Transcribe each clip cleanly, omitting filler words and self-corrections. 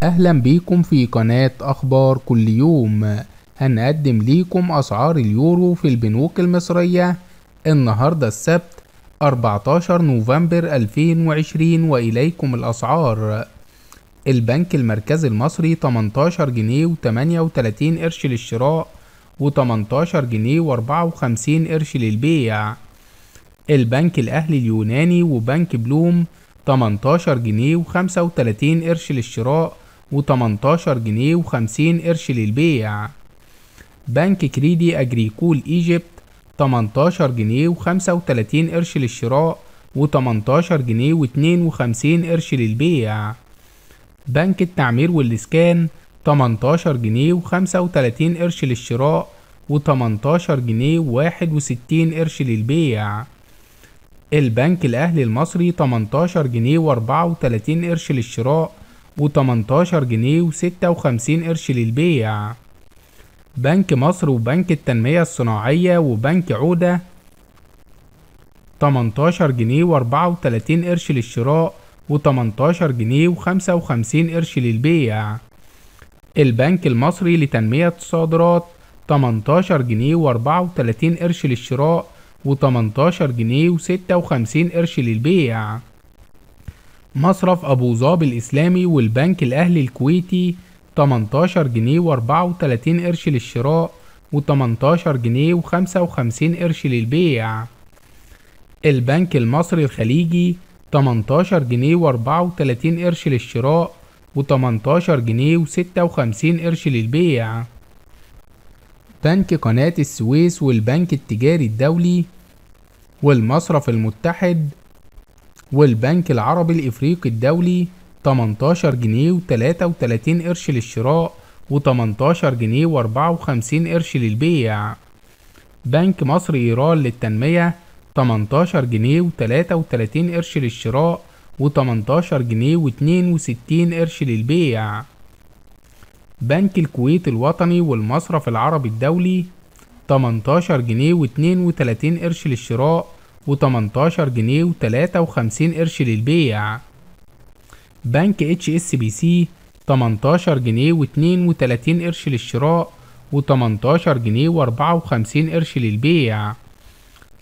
أهلا بيكم في قناة أخبار كل يوم. هنقدم ليكم أسعار اليورو في البنوك المصرية النهاردة السبت 14 نوفمبر 2020، وإليكم الأسعار. البنك المركزي المصري 18 جنيه و38 قرش للشراء و18 جنيه و54 قرش للبيع. البنك الأهلي اليوناني وبنك بلوم 18 جنيه و35 قرش للشراء و18 جنيه و50 قرش للبيع. بنك كريدي أجريكول إيجيبت 18 جنيه و35 قرش للشراء و18 جنيه و52 قرش للبيع. بنك التعمير والإسكان 18 جنيه و35 قرش للشراء و18 جنيه و61 قرش للبيع. البنك الأهلي المصري 18 جنيه و34 قرش للشراء و18 جنيه و56 قرش للبيع. بنك مصر وبنك التنمية الصناعية وبنك عودة 18 جنيه و34 قرش للشراء و18 جنيه و55 قرش للبيع. البنك المصري لتنمية الصادرات 18 جنيه و34 قرش للشراء و18 جنيه و56 قرش للبيع. مصرف أبو ظبي الإسلامي والبنك الأهلي الكويتي 18 جنيه و34 قرش للشراء و18 جنيه و55 قرش للبيع. البنك المصري الخليجي 18 جنيه و34 قرش للشراء و18 جنيه و56 قرش للبيع. بنك قناة السويس والبنك التجاري الدولي والمصرف المتحد والبنك العربي الإفريقي الدولي 18 جنيه و33 قرش للشراء و18 جنيه و54 قرش للبيع. بنك مصر إيران للتنمية 18 جنيه و33 قرش للشراء و18 جنيه و62 قرش للبيع. بنك الكويت الوطني والمصرف العربي الدولي 18 جنيه و32 قرش للشراء و18 جنيه و53 قرش للبيع. بنك HSBC 18 جنيه و32 قرش للشراء و18 جنيه و54 قرش للبيع.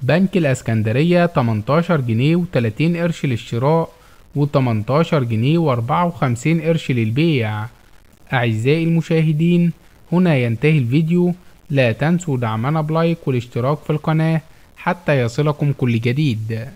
بنك الاسكندرية 18 جنيه و30 قرش للشراء و18 جنيه و54 قرش للبيع. أعزائي المشاهدين، هنا ينتهي الفيديو. لا تنسوا دعمنا بلايك والاشتراك في القناة حتى يصلكم كل جديد.